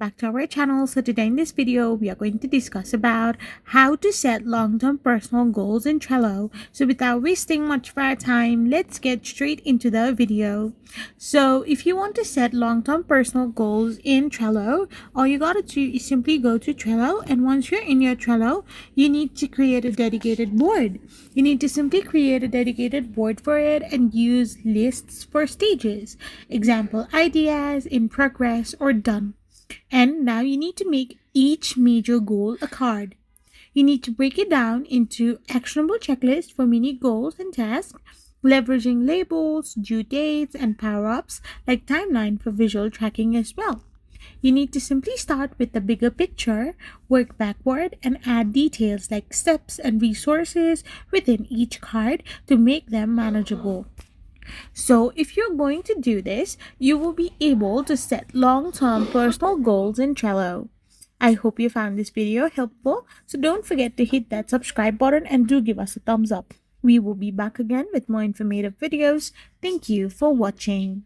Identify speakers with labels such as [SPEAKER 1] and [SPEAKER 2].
[SPEAKER 1] back to our channel. So today in this video, we are going to discuss about how to set long-term personal goals in Trello. So without wasting much of our time, let's get straight into the video. So if you want to set long-term personal goals in Trello, all you gotta do is simply go to Trello, and once you're in your Trello, you need to create a dedicated board. You need to simply create a dedicated board for it and use lists for stages. Example, ideas, in progress, or done. And now you need to make each major goal a card. You need to break it down into actionable checklists for mini goals and tasks, leveraging labels, due dates, and power-ups like timeline for visual tracking as well. You need to simply start with the bigger picture, work backward, and add details like steps and resources within each card to make them manageable. So, if you're going to do this, you will be able to set long-term personal goals in Trello. I hope you found this video helpful, so don't forget to hit that subscribe button and do give us a thumbs up. We will be back again with more informative videos. Thank you for watching.